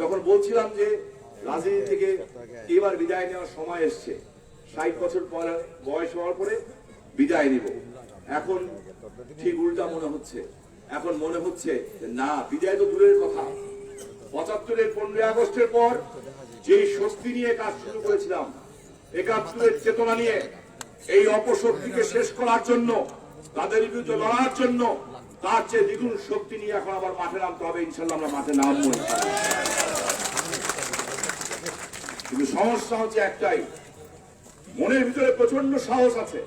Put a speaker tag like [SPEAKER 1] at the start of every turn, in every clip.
[SPEAKER 1] যখন বলছিলাম যে রাজনীতি থেকে এবার বিদায় নেওয়ার সময় এসছে, 60 বছর পর বয়স হওয়ার পরে বিদায় নিব, এখন ঠিক উল্টা মনে হচ্ছে। এখন মনে হচ্ছে না, বিদায় তো দূরের কথা, 75-এর 15ই আগস্টের পর যেই শক্তি নিয়ে কাজ শুরু করেছিলাম, 71-এর চেতনা নিয়ে এই অপশক্তিকে শেষ করার জন্য, তাদের বিরুদ্ধে লড়ার জন্য, তার চেয়ে দ্বিগুণ শক্তি নিয়ে এখন আবার মাঠে নামতে হবে। ইনশাল্লাহ আমরা মাঠে নামবো। কিন্তু সমস্যা হচ্ছে একটাই, মনের ভিতরে প্রচন্ড সাহস আছে,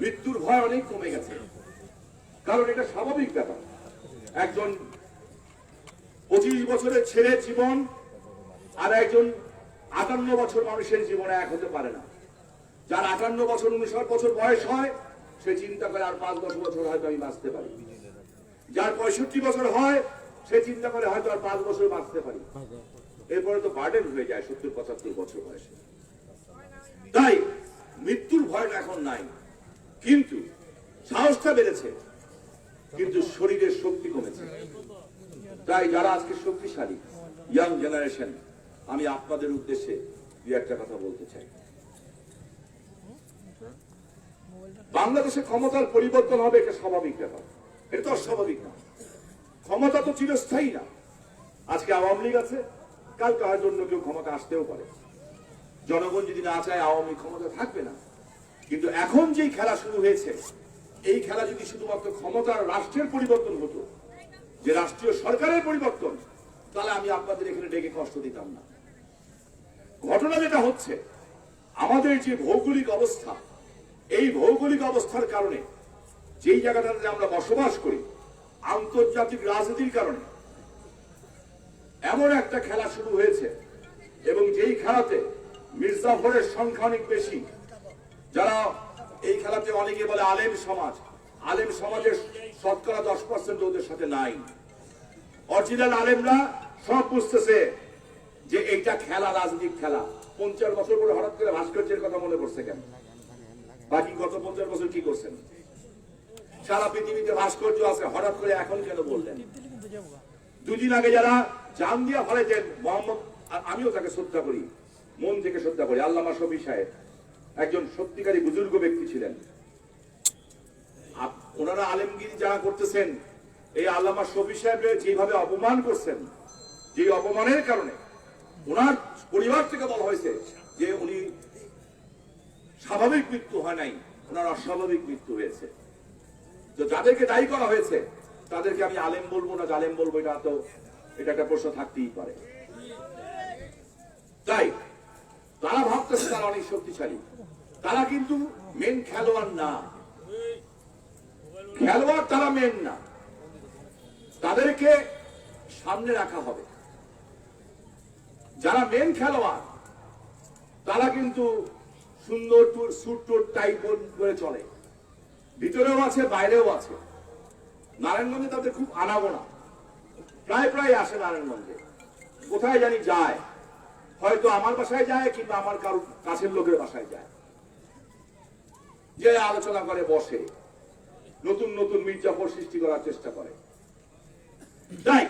[SPEAKER 1] মৃত্যুর ভয় অনেক কমে গেছে। কারণ এটা স্বাভাবিক ব্যাপার, একজন 25 বছরের ছেলের জীবন আর একজন 58 বছর মানুষের জীবনে এক হতে পারে না। যার 58 বছর 59 বছর বয়স হয়, সে চিন্তা করে আর 5-10 বছর হয়তো আমি বাঁচতে পারি। যার 65 বছর হয়, সে চিন্তা করে হয়তো আর 5 বছর বাঁচতে পারি। এরপরে তো বার্ডেন হয়ে যায় 70-75 বছর বয়সে। তাই মৃত্যুর ভয়টা এখন নাই, কিন্তু সাহসটা বেড়েছে, কিন্তু শরীরের শক্তি কমেছে। তাই যারা আজকে শক্তিশালী ইয়াং জেনারেশন, আমি আপনাদের উদ্দেশ্যে দুই একটা কথা বলতে চাই। বাংলাদেশে ক্ষমতার পরিবর্তন হবে, এটা স্বাভাবিক ব্যাপার, এটা তো অস্বাভাবিক না। ক্ষমতা তো চিরস্থায়ী না। আজকে আওয়ামী লীগ আছে, কালকে হয়তো অন্য কেউ ক্ষমতা আসতেও পারে। জনগণ যদি না চায়, আওয়ামী ক্ষমতা থাকবে না। কিন্তু এখন যেই খেলা শুরু হয়েছে, এই খেলা যদি শুধুমাত্র ক্ষমতার রাষ্ট্রের পরিবর্তন হতো, যে রাষ্ট্রীয় সরকারের পরিবর্তন, তাহলে আমি আপনাদের এখানে ডেকে কষ্ট দিতাম না। ঘটনা যেটা হচ্ছে, আমাদের যে ভৌগোলিক অবস্থা, এই ভৌগোলিক অবস্থার কারণে, যেই জায়গাটাতে আমরা বসবাস করি, আন্তর্জাতিক রাজনীতির কারণে এমন একটা খেলা শুরু হয়েছে, এবং যেই খেলাতে মির্জাফরের সংখ্যা অনেক বেশি। যারা এই খেলাতে, অনেকে বলে আলেম সমাজ, আলেম সমাজের শতকরা 10% ওদের সাথে নাই। অরিজিনাল আলেমরা সব বুঝতেছে যে এইটা খেলা, রাজনৈতিক খেলা। 50 বছর পরে হঠাৎ করে ভাস্কর্যের কথা মনে পড়ছে কেন? বাকি গত 50 বছর কি করছেন? সারা পৃথিবীতে ভাস্কর্য আছে, হঠাৎ করে এখন কেন বললেন? দুদিন আগে যারা জান দিয়া ফেলেছেন মোহাম্মদ, আমিও তাকে শ্রদ্ধা করি, মন থেকে শ্রদ্ধা করি, আল্লামা শফি সাহেব একজন সত্যিকারী বুজুর্গ ব্যক্তি ছিলেন। ওনারা আলেমগিরি যারা করতেছেন, এই আল্লামা শফি সাহেবের যেভাবে অপমান করছেন, যে অপমানের কারণে ওনার পরিবার থেকে বলা হয়েছে যে উনি স্বাভাবিক মৃত্যু হয় নাই, ওনার অস্বাভাবিক মৃত্যু হয়েছে। তো যাদেরকে দায়ী করা হয়েছে, তাদেরকে আমি আলেম বলবো না জালেম বলবো, এটা একটা প্রশ্ন থাকতেই পারে। তাই তারা ভাবতেছে তারা অনেক শক্তিশালী, তারা কিন্তু মেন খেলোয়াড় না। খেলোয়াড় তারা মেন না, তাদেরকে সামনে রাখা হবে। যারা মেন খেলোয়াড়, তারা কিন্তু সুন্দর স্যুট টুট টাই করে চলে, ভিতরেও আছে বাইরেও আছে। নারায়ণগঞ্জে তাদের খুব আনাগোনা, প্রায় আসে নারায়ণগঞ্জে, কোথায় জানি যায়, হয়তো আমার বাসায় যায় কিংবা আমার কারো কাছের লোকের বাসায় যায়, যে আলোচনা করে বসে, নতুন নতুন মির্জাফর সৃষ্টি করার চেষ্টা করে। তাই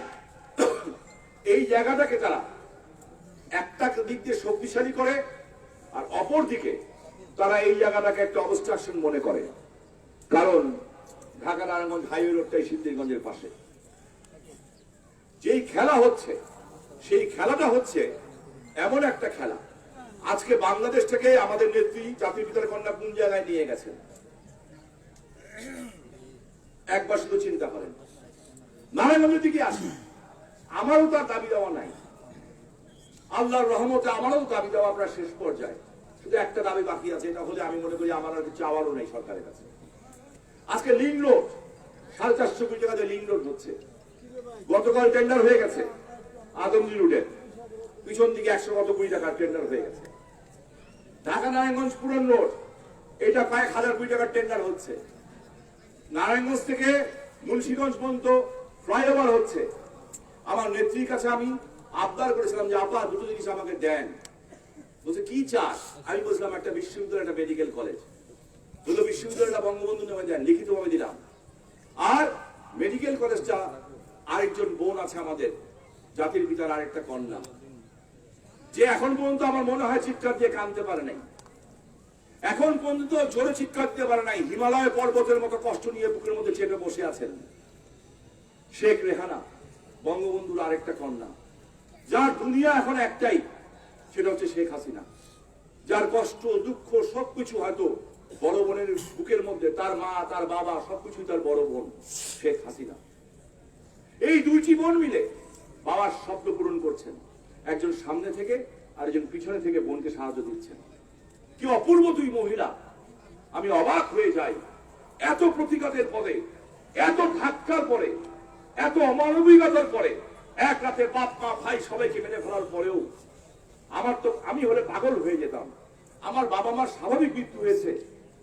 [SPEAKER 1] এই জায়গাটাকে তারা একটা দিক দিয়ে শক্তিশালী করে, আর অপর দিকে তারা এই জায়গাটাকে একটা অবস্ট্রাকশন মনে করে। কারণ ঢাকা নারায়ণগঞ্জ হাইওয়ে রোডটাই সিদ্ধিরগঞ্জের পাশে। যেই খেলা হচ্ছে, সেই খেলাটা হচ্ছে এমন একটা খেলা, আজকে বাংলাদেশ থেকে আমাদের নেত্রী জাতির পিতার কন্যা কোন জায়গায় নিয়ে গেছেন, একবার শুধু চিন্তা করেন। নারায়ণগঞ্জের দিকে আসি, আমারও তার দাবি দেওয়া নাই, আল্লাহর রহমতে আমারও দাবি দেওয়া আপনার শেষ পর্যায়ে। শুধু একটা দাবি বাকি আছে, এটা হলে আমি মনে করি আমার আর কিছু চাওয়ারও নেই সরকারের কাছে। আজকে লিং রোড 450 কোটি টাকা দিয়ে লিং রোড হচ্ছে, গতকাল টেন্ডার হয়ে গেছে। আদমজি রোডের পিছন দিকে 100 কত কোটি টাকার টেন্ডার হয়ে গেছে। ঢাকা নারায়ণগঞ্জ পুরান রোড, এটা প্রায় 1000 কোটি টাকার টেন্ডার হচ্ছে। নারায়ণগঞ্জ থেকে মুন্সিগঞ্জ পর্যন্ত ফ্লাইওভার হচ্ছে। আমার নেত্রীর কাছে আমি আবদার করেছিলাম যে আপা দুটো জিনিস আমাকে দেন। বলছে কি চাস? আমি বলছিলাম একটা বিশ্ববিদ্যালয়, একটা মেডিকেল কলেজ। বললো বিশ্ববিদ্যালয়টা বঙ্গবন্ধু নামে দেন, লিখিতভাবে দিলাম। আর মেডিকেল কলেজটা আরেকজন বোন আছে আমাদের, জাতির পিতার আরেকটা কন্যা, যে এখন পর্যন্ত আমার মনে হয় চিৎকার দিয়ে কাঁদতে পারে নাই, এখন পর্যন্ত জোরে চিৎকার দিতে পারে নাই, হিমালয় পর্বতের মতো কষ্ট নিয়ে বুকের মধ্যে চেপে বসে আছেন শেখ রেহানা, বঙ্গবন্ধুর আরেকটা কন্যা, যার দুনিয়া এখন একটাই, সেটা হচ্ছে শেখ হাসিনা, যার কষ্ট দুঃখ সবকিছু হয়তো বড় বোনের বুকের মধ্যে, তার মা তার বাবা সবকিছু তার বড় বোন শেখ হাসিনা। এই দুইটি বোন মিলে বাবার স্বপ্ন পূরণ করছেন, একজন সামনে থেকে আর একজন পিছনে থেকে বোনকে সাহায্য দিচ্ছেন। কি অপূর্ব দুই মহিলা! আমি অবাক হয়ে যাই, এত প্রতিঘাতের পরে, এত ধাক্কার পরে, এত অমানবিকতার পরে, এক রাতে বাপ মা ভাই সবাইকে মেনে ফেলার পরেও আমি হলে পাগল হয়ে যেতাম। আমার বাবা মার স্বাভাবিক মৃত্যু হয়েছে,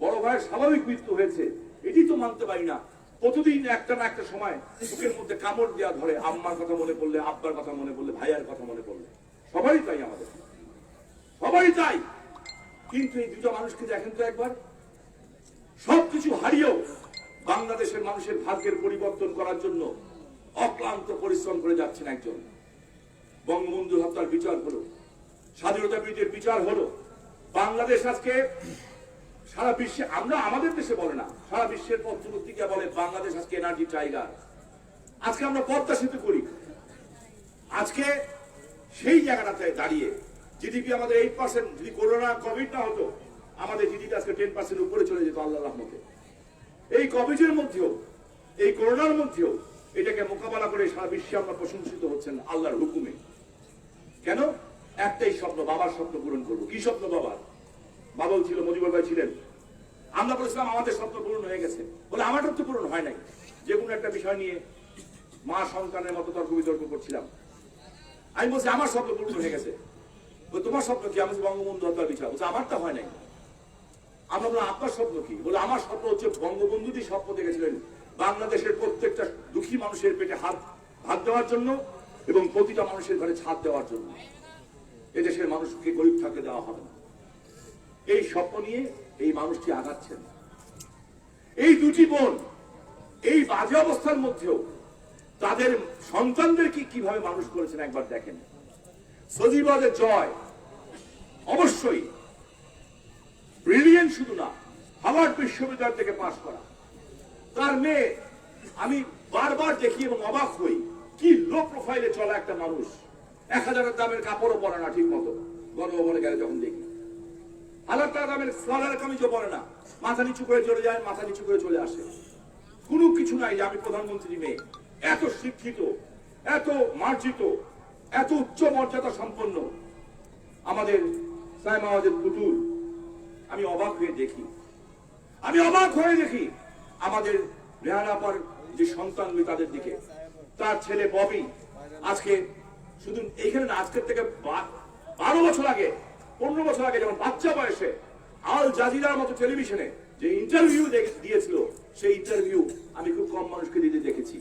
[SPEAKER 1] বড় ভাইয়ের স্বাভাবিক মৃত্যু হয়েছে, এটি তো মানতে পারি না। প্রতিদিন একটা না একটা সময় বুকের মধ্যে কামড় দেওয়া ধরে, আম্মার কথা মনে পড়লে, আব্বার কথা মনে পড়লে, ভাইয়ার কথা মনে পড়লে। সবাই তাই, আমাদের সবাই তাই। কিন্তু এই দুটো মানুষকে দেখেন তো একবার, সবকিছু হারিয়েও বাংলাদেশের মানুষের ভাগ্যের পরিবর্তন করার জন্য অক্লান্ত পরিশ্রম করে যাচ্ছেন একজন। বঙ্গবন্ধু হত্যার বিচার হলো, স্বাধীনতা বীরদের বিচার হলো। বাংলাদেশ আজকে সারা বিশ্বে, আমরা আমাদের দেশে বলে না, সারা বিশ্বের পত্রপত্রিকা বলে বাংলাদেশ আজকে এনার্জি টাইগার। আজকে আমরা পদ্মা সেতু করি, আজকে সেই জায়গাটাতে দাঁড়িয়ে জিডিপি আমাদের 8%, যদি করোনা কোভিড না হতো আমাদের জিডিপি আজকে 10% উপরে চলে যেত আল্লাহর রহমতে। এই কোভিডের মধ্যেও, এই করোনার মধ্যেও এটাকে মোকাবেলা করে সারা বিশ্বে আমরা প্রশংসিত হচ্ছেন আল্লাহর হুকুমে। কেন? একটাই স্বপ্ন, বাবার স্বপ্ন পূরণ করবো। কি স্বপ্ন বাবার? বাবাও ছিল, মুজিবুর ভাই ছিলেন। আমরা বলেছিলাম আমাদের স্বপ্ন পূরণ হয়ে গেছে, বলে আমারটা তো পূরণ হয় নাই। যে কোনো একটা বিষয় নিয়ে মা সন্তানের মতো তর্ক বিতর্ক করছিলাম। আমি বলছি আমার স্বপ্ন পূরণ হয়ে গেছে। তোমার স্বপ্ন কি? আমি বঙ্গবন্ধু হত্যার বিচার। বলছে আমারটা হয় নাই। আমরা বললাম আপনার স্বপ্ন কি? বলে আমার স্বপ্ন হচ্ছে বঙ্গবন্ধুটি স্বপ্ন দেখেছিলেন বাংলাদেশের প্রত্যেকটা দুঃখী মানুষের পেটে ভাত দেওয়ার জন্য এবং প্রতিটা মানুষের ঘরে ছাদ দেওয়ার জন্য। এদেশের মানুষকে গরিব থাকতে দেওয়া হবে না। এই স্বপ্ন নিয়ে এই মানুষটি আগাচ্ছেন। এই দুটি বোন এই বাজে অবস্থার মধ্যেও তাদের সন্তানদেরকে কিভাবে মানুষ করেছেন একবার দেখেন। সজীবাদের জয় অবশ্যই ব্রিলিয়েন্ট, শুধু না, হার্ভার্ড বিশ্ববিদ্যালয় থেকে পাশ করা। তার মেয়ে, আমি বারবার দেখি এবং অবাক হই, কি লো প্রোফাইলে চলা একটা মানুষ। 1000 দামের কাপড়ও পরে না ঠিক মতো, গণভবনে গেলে যখন দেখি। 1000 টাকা দামের সালোয়ার কামিজও পরে না, মাথা নিচু করে চলে যায়, মাথা নিচু করে চলে আসে। কোনো কিছু নাই যে আমি প্রধানমন্ত্রী মেয়ে। এত শিক্ষিত, এত মার্জিত, এত উচ্চ মর্যাদা সম্পন্ন আমাদের সাইমাওয়াজের পুতুল। আমি অবাক হয়ে দেখি আমাদের রেহানাপার যে সন্তানগুলি তাদের দিকে। তার ছেলে ববি আজকে শুধু এইখানে না, আজকের থেকে 12 বছর আগে, 15 বছর আগে যখন বাচ্চা বয়সে আল জাজিরার মতো টেলিভিশনে যে ইন্টারভিউ দিয়েছিল, সেই ইন্টারভিউ আমি খুব কম মানুষকে দিতে দেখেছি।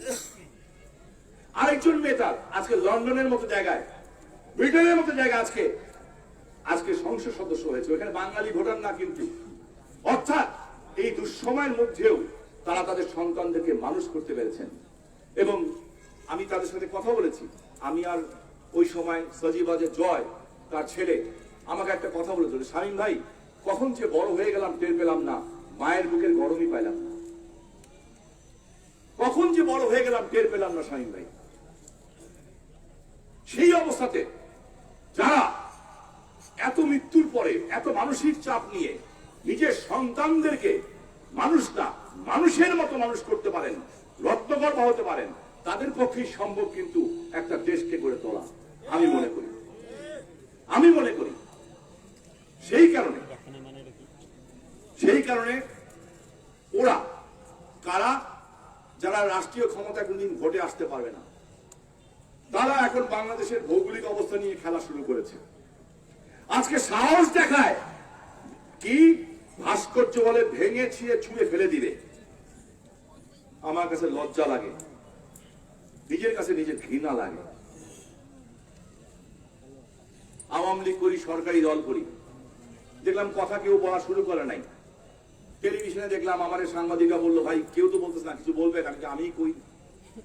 [SPEAKER 1] আরেকজন মেয়ে তার আজকে লন্ডনের মতো জায়গায়, ব্রিটেনের মতো জায়গায় আজকে সংসদ সদস্য হয়েছে। এখানে বাঙালি ভোটার না কিন্তু। অর্থাৎ এই দুঃসময়ের মধ্যেও তারা তাদের সন্তানদেরকে মানুষ করতে পেরেছেন। এবং আমি তাদের সাথে কথা বলেছি। আমি আর ওই সময় সজীবাজের জয়, তার ছেলে, আমাকে একটা কথা বলেছিল, শামীম ভাই কখন যে বড় হয়ে গেলাম টের পেলাম না, মায়ের বুকের গরমই পাইলাম না। কখন যে বড় হয়ে গেলাম টের পেলাম না শামীম ভাই। সেই অবস্থাতে যারা এত মৃত্যুর পরে এত মানসিক চাপ নিয়ে নিজের সন্তানদেরকে মানুষের মতো মানুষ করতে পারেন, রত্নগর্ভ হতে পারেন, তাদের পক্ষেই সম্ভব কিন্তু একটা দেশকে গড়ে তোলা। আমি মনে করি সেই কারণে ওরা কারা, যারা রাষ্ট্রীয় ক্ষমতা কোনদিন ভোটে আসতে পারবে না, তারা এখন বাংলাদেশের ভৌগোলিক অবস্থা নিয়ে খেলা শুরু করেছে। আজকে সাহস দেখায় কি ভাস্কর্য বলে ভেঙে ছুঁড়ে ফেলে দিবে। আমার কাছে লজ্জা লাগে, নিজের কাছে নিজের ঘৃণা লাগে। আওয়ামী লীগ করি, সরকারি দল করি, দেখলাম কথা কেউ বলা শুরু করে নাই। টেলিভিশনে দেখলাম আমার সাংবাদিকরা বললো, ভাই কেউ তো বলতেছে না, কিছু বলবেন? আমি কই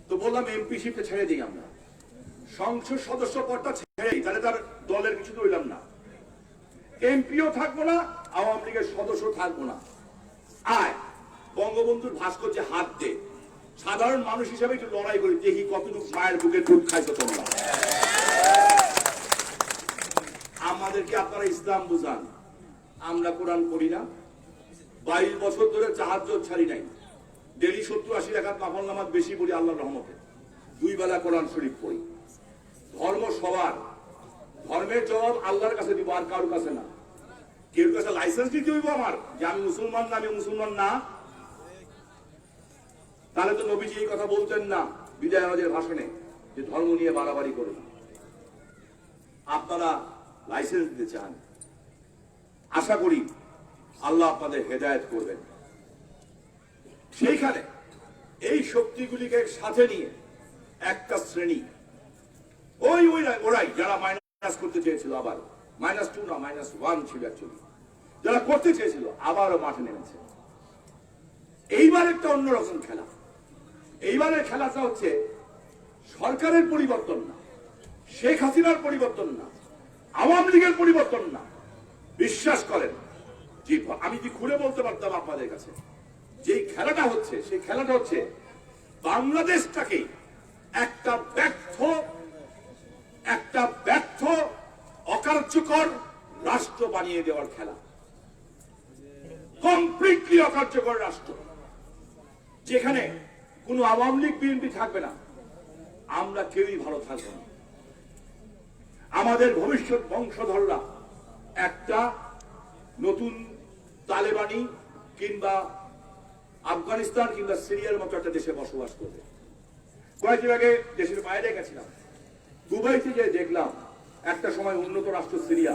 [SPEAKER 1] তো বললাম এমপি শিপটা ছেড়ে দিই আমরা, সংসদ সদস্য পদটা ছেড়েই তাহলে তার দলের কিছু রইলাম না, এমপিও থাকবো না, আওয়ামী লীগের সদস্য থাকবো না। আয় বঙ্গবন্ধুর ভাস্কর্যে হাত দে, সাধারণ মানুষ হিসেবে একটু লড়াই করি, দেখি কতটুকু মায়ের বুকে দুধ খাইছো তোমরা। আমাদেরকে আপনারা ইসলাম বুঝান, আমরা কোরআন পড়ি না, 22 বছর ধরে তাহাজ্জুদ ছাড়ি নাই, ডেলি 70-80 রাকাত নফল নামাজ বেশি পড়ি আল্লাহর রহমতে, 2 বেলা কোরআন শরীফ পড়ি। ধর্ম সবার, ধর্মের জবাব আল্লাহর কাছে দিব, আর কারোর কাছে না। কেউ কাছে লাইসেন্স দিতে হইব আমার যে আমি মুসলমান না, আমি মুসলমান না? তাহলে তো নবীজি এই কথা বলতেন না বিদায় হজের ভাষণে যে ধর্ম নিয়ে বাড়াবাড়ি করুন। আপনারা লাইসেন্স দিতে চান, আশা করি আল্লাহ আপনাদের হেদায়েত করবেন। সেইখানে এই শক্তিগুলিকে সাথে নিয়ে একটা শ্রেণী ওরাই যারা মাইনাস করতে চেয়েছিল, আবার -2 না -1 ছিল অ্যাকচুয়ালি, যারা করতে চেয়েছিল আবারও মাঠে নেমেছে। এইবার একটা অন্যরকম খেলা। এইবারের খেলাটা হচ্ছে সরকারের পরিবর্তন না, শেখ হাসিনার পরিবর্তন না, আওয়ামী লীগের পরিবর্তন না। বিশ্বাস করেন যে আমি কি খুলে বলতে পারতাম আপনাদের কাছে, যে খেলাটা হচ্ছে সেই খেলাটা হচ্ছে বাংলাদেশটাকে একটা ব্যর্থ অকার্যকর রাষ্ট্র বানিয়ে দেওয়ার খেলা। কমপ্লিটলি অকার্যকর রাষ্ট্র, যেখানে কোনো আওয়ামী লীগ বিএনপি থাকবে না, আমরা কেউই ভালো থাকবো না। আমাদের ভবিষ্যৎ বংশধররা একটা নতুন তালেবানি কিংবা আফগানিস্তান কিংবা সিরিয়ার মতো একটা দেশে বসবাস করবে। কয়েকদিন আগে দেশের বাইরে গেছিলাম, দুবাইতে যে দেখলাম একটা সময় উন্নত রাষ্ট্র সিরিয়া,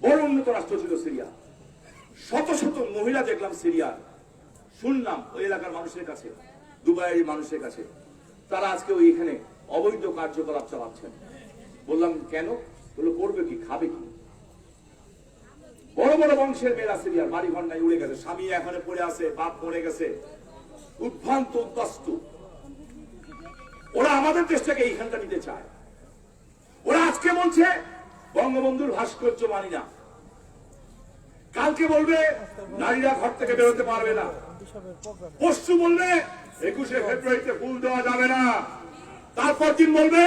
[SPEAKER 1] বড় উন্নত রাষ্ট্র ছিল সিরিয়া, শত শত মহিলা দেখলাম সিরিয়ার। শুনলাম ওই এলাকার মানুষের কাছে, দুবাইয়ের মানুষের কাছে, তারা আজকে ওইখানে অবৈধ কার্যকলাপ চালাচ্ছেন। বললাম কেন? বললো করবে কি, খাবে কি? বড় বড় বংশের মেয়েরা সিরিয়ার, বাড়ি ঘর নাই, উড়ে গেছে, স্বামী এখানে পড়ে আছে, বাপ মরে গেছে, উদ্ভ্রান্ত উদ্বাস্ত। ওরা আমাদের দেশটাকে এইখানটা নিতে চায়। ওরা আজকে বলছে বঙ্গবন্ধুর ভাস্কর্য মানি না, কালকে বলবে নারীরা ঘর থেকে বেরোতে পারবে না, পরশু বলবে 21শে ফেব্রুয়ারিতে ফুল দেওয়া যাবে না, তারপর দিন বলবে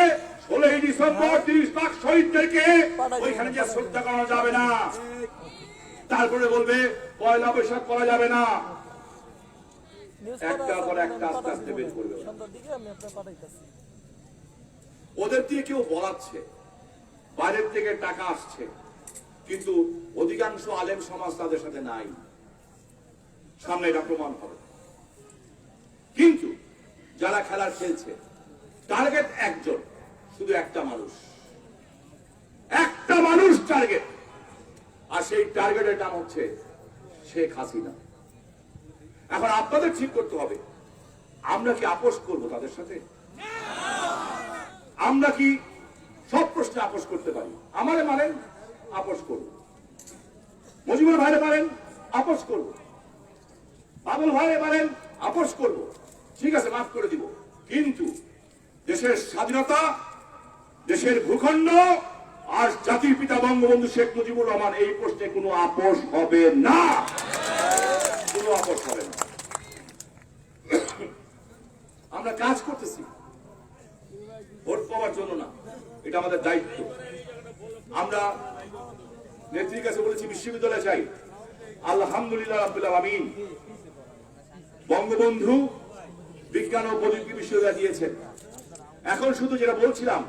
[SPEAKER 1] 16ই ডিসেম্বর 30 লাখ শহীদদেরকে ওইখানে যে শ্রদ্ধা করা যাবে না, তারপরে বলবে 1 বৈশাখ করা যাবে না। একটা পর একটা আস্তে আস্তে বের করবে। ওদের দিয়ে কেউ বলাচ্ছে, বাইরের থেকে টাকা আসছে, কিন্তু অধিকাংশ আলেম সমাজ তাদের সাথে নাই। সামনে এটা প্রমাণ হবে। কিন্তু যারা খেলার খেলছে, টার্গেট একজন, শুধু একটা মানুষ টার্গেট, আর সেই টার্গেটের নাম হচ্ছে শেখ হাসিনা। এখন আপনাদের ঠিক করতে হবে, আমরা কি আপোষ করব তাদের সাথে? আমরা কি সব প্রশ্নে আপোষ করতে পারি? আমারে মানেন, আপোষ করব। মুজিবুর ভাইরে পারেন, আপোষ করব। বাবুল ভাইরে পারেন, আপোষ করব। ঠিক আছে, মাফ করে দিব। কিন্তু দেশের স্বাধীনতা, দেশের ভূখণ্ড আর জাতির পিতা বঙ্গবন্ধু শেখ মুজিবুর রহমান, এই প্রশ্নে কোনো আপোষ হবে না, কোনো আপোষ হবে না। আমরা কাজ করতেছি ভোট পাওয়ার জন্য না, এটা আমাদের দায়িত্ব। আমরা নেত্রীর কাছে বলেছি বিশ্ববিদ্যালয় চাই, আলহামদুলিল্লাহ রাব্বিল আলামিন বঙ্গবন্ধু বিজ্ঞান ও প্রযুক্তি বিশ্ববিদ্যালয় দিয়েছেন। এখন শুধু যেটা বলছিলাম,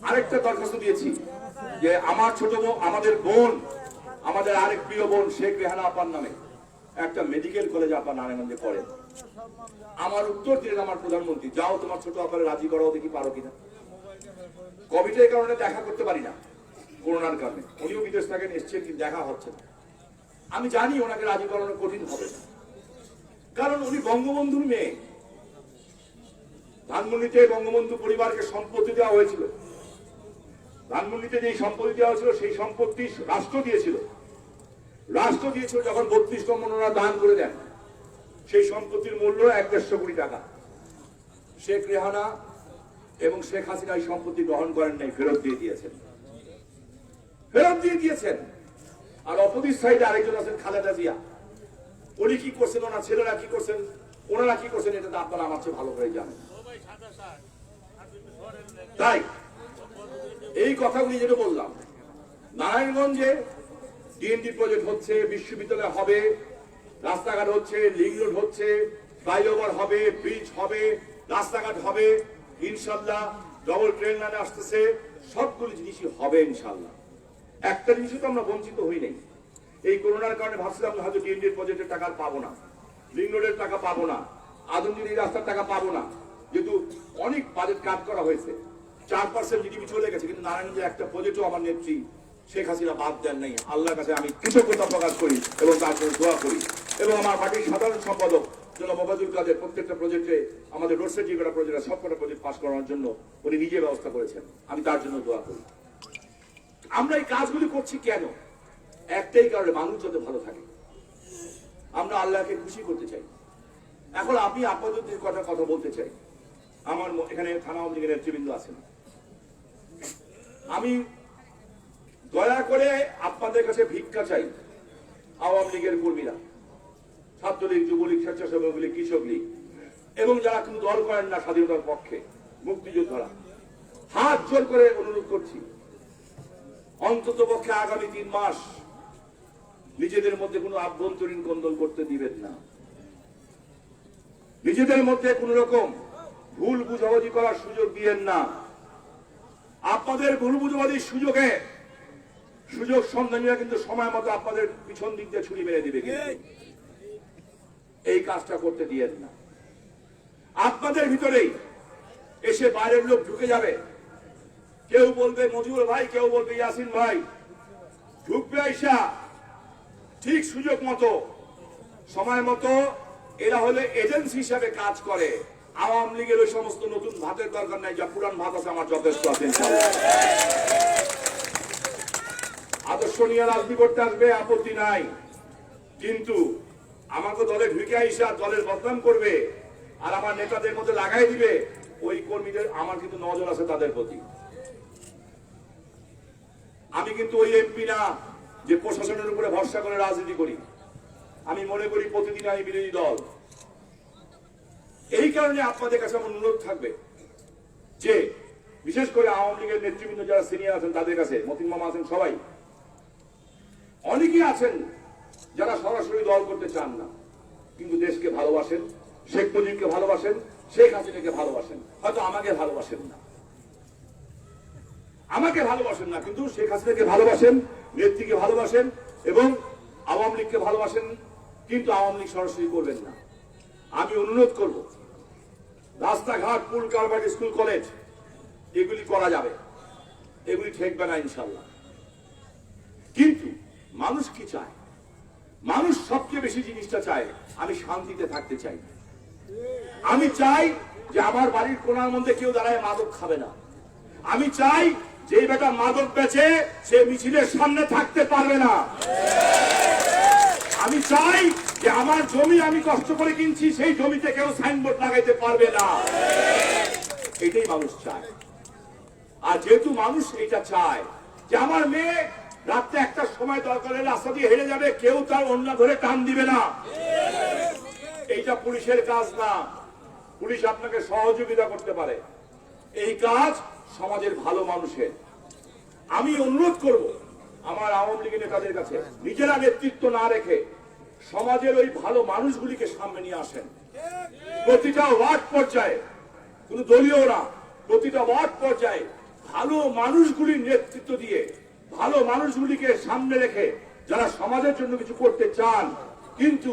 [SPEAKER 1] আরেকটা দরখাস্ত দিয়েছি যে আমাদের বোন, আমাদের আরেক প্রিয় বোন শেখ রেহানা আপার নামে একটা মেডিকেল কলেজ আপা নারায়ণগঞ্জে করেন। আমার উত্তর দিলেন আমার প্রধানমন্ত্রী, যাও তোমার ছোট আপারে রাজি করাও, দেখি পারো কিনা। কোভিডের কারণে দেখা করতে পারি না, করোনার কারণে। উনিও বিদেশ থেকে এসছেন, কিন্তু দেখা হচ্ছে না। আমি জানি ওনাকে রাজি করানো কঠিন হবে না, কারণ উনি বঙ্গবন্ধুর মেয়ে। ধানমন্ডিতে বঙ্গবন্ধু পরিবারকে সম্পত্তি দেওয়া হয়েছিল। ধানমন্ডিতে যে সম্পত্তি দেওয়া হয়েছিল, সেই সম্পত্তি রাষ্ট্র দিয়েছিল। যখন 32 নম্বর ওনারা দান করে দেন, সেই সম্পত্তির মূল্য 1-150 কোটি টাকা। শেখ রেহানা এবং শেখ হাসিনা এই সম্পত্তি গ্রহণ করেন নাই, ফেরত দিয়ে দিয়েছেন, ফেরত দিয়ে দিয়েছেন। আর অপোজিট সাইডে আরেকজন আছেন খালেদা জিয়া, উনি কি করছেন, ওনার ছেলেরা কি করছেন, ওনারা কি করছেন, এটা তো আপনারা আমার চেয়ে ভালো করে জানেন। তাই এই কথাগুলি যেটা বললাম, নারায়ণগঞ্জে ডিএনডি প্রজেক্ট হচ্ছে, বিশ্ববিদ্যালয় হবে, রাস্তাঘাট হচ্ছে, লিং রোড হচ্ছে, ফ্লাইওভার হবে, ব্রিজ হবে, রাস্তাঘাট হবে, ইনশাল্লাহ ডবল ট্রেন লাইন আসতেছে, সবগুলো জিনিসই হবে ইনশাল্লাহ। একটা জিনিসও তো আমরা বঞ্চিত হই নাই। এই করোনার কারণে ভাবছিলাম হয়তো ডিএনডি প্রজেক্টের টাকা পাবো না, লিং রোডের টাকা পাবো না, আদমজুরি রাস্তার টাকা পাবো না, যেহেতু অনেক বাজেট কাট করা হয়েছে, 4% জিডিপি চলে গেছে, কিন্তু নারায়ণগঞ্জের একটা প্রজেক্টও আমার নেত্রী শেখ হাসিনা বাদ দেন নাই। আল্লাহর কাছে আমি কৃতজ্ঞতা প্রকাশ করি এবং তার জন্য দোয়া করি। এবং আমার পার্টির সাধারণ সম্পাদক জনাব মোবাইদুল কাদের প্রত্যেকটা প্রজেক্টে, আমাদের রোড সেফটি করা প্রজেক্ট, সবকটা প্রজেক্ট পাস করার জন্য উনি নিজে ব্যবস্থা করেছেন, আমি তার জন্য দোয়া করি। আমরা এই কাজগুলি করছি কেন? একটাই কারণে, মানুষ যাতে ভালো থাকে, আমরা আল্লাহকে খুশি করতে চাই। এখন আমি আপনাদের কথা বলতে চাই। আমার এখানে থানা আওয়ামী লীগের নেতৃবৃন্দ আছেন, আমি দয়া করে আপনাদের কাছে ভিক্ষা চাই। আওয়ামী লীগের কর্মীরা, ছাত্রলীগ, যুবলীগ, স্বেচ্ছাসেবক লীগ, কৃষক লীগ এবং যারা কিন্তু দল করেন না স্বাধীনতার পক্ষে, মুক্তিযোদ্ধারা, হাত জোর করে অনুরোধ করছি, অন্তত পক্ষে আগামী 3 মাস নিজেদের মধ্যে কোনো আভ্যন্তরীণ কোন্দল করতে দিবেন না। নিজেদের মধ্যে কোন রকম ভুল বুঝাবুঝি করার সুযোগ দিয়েন না। আপনাদের ভুল বুঝাবুঝির সুযোগ সন্ধানীরা কিন্তু সময় মতো আপনাদের পিছন দিক দিয়ে ছুরি মেরে দিবে, এই কাজটা করতে দিয়েন না। আপনাদের ভিতরেই এসে বাইরের লোক ঢুকে যাবে, কেউ বলবে মজিবুর ভাই, কেউ বলবে ইয়াসিন ভাই, ঢুকবে আইসা ঠিক সুযোগ মতো, সময় মতো। এরা হলে এজেন্সি হিসাবে কাজ করে। আওয়ামী লীগের ওই সমস্ত নতুন ভাতের দরকার নাই, যা পুরান ভাত আছে আমার যথেষ্ট আছে। আদর্শ নিয়ে রাজনীতি করতে আসবে, আপত্তি নাই, কিন্তু আমাকে দলে ঢুকে আইসা দলের বদনাম করবে আর আমার নেতাদের মধ্যে লাগাই দিবে, ওই কর্মীদের আমার কিন্তু নজর আছে তাদের প্রতি। আমি কিন্তু ওই এমপি না যে প্রশাসনের উপরে ভরসা করে রাজনীতি করি। আমি মনে করি প্রতিদিন আমি বিরোধী দল। এই কারণে আপনাদের কাছে আমার অনুরোধ থাকবে যে বিশেষ করে আওয়ামী লীগের নেতৃবৃন্দ যারা সিনিয়র আছেন তাদের কাছে, মতিন মামা আছেন, সবাই, অনেকেই আছেন যারা সরাসরি দল করতে চান না, কিন্তু দেশকে ভালোবাসেন, শেখ মুজিবকে ভালোবাসেন, শেখ হাসিনাকে ভালোবাসেন, হয়তো আমাকে ভালোবাসেন না, কিন্তু শেখ হাসিনাকে ভালোবাসেন, নেত্রীকে ভালোবাসেন এবং আওয়ামী লীগকে ভালোবাসেন, কিন্তু আওয়ামী লীগ সরাসরি করবেন না। আমি অনুরোধ করব, রাস্তাঘাট, পুল কালভার্ট, স্কুল কলেজ এগুলি করা যাবে, এগুলি ঠেকবে না ইনশাল্লাহ। কিন্তু মানুষ কি চায়? মানুষ সবচেয়ে বেশি জিনিসটা চায়, আমি শান্তিতে থাকতে চাই। আমি চাই যে আমার বাড়ির কোনার মধ্যে কেউ দাঁড়ায় মাদক খাবে না। আমি চাই যে বেটা মাদক বেচে সে মিছিলের সামনে থাকতে পারবে না। আমি চাই যে আমার জমি আমি কষ্ট করে কিনছি, সেই জমিতে কেউ সাইনবোর্ড লাগাইতে পারবে না। এটাই মানুষ চায়। আর যেহেতু মানুষ এটা চায় যে আমার মেয়ে রাত্রে 1টার সময় দরকার হলে রাস্তা দিয়ে হেরে যাবে, কেউ তার ওড়না ধরে টান দিবে না, এইটা পুলিশের কাজ না। পুলিশ আপনাকে সহযোগিতা করতে পারে, এই কাজ সমাজের ভালো মানুষের। আমি অনুরোধ করব আমার আওয়ামী লীগের নেতাদের কাছে, নিজেরা নেতৃত্ব না রেখে সমাজের ওই ভালো মানুষগুলিকে সামনে নিয়ে আসেন। প্রতিটা ওয়ার্ড পর্যায়ে, কোনো দলীয় না, প্রতিটা ওয়ার্ড পর্যায়ে ভালো মানুষগুলির নেতৃত্ব দিয়ে, ভালো মানুষগুলিকে সামনে রেখে যারা সমাজের জন্য কিছু করতে চান কিন্তু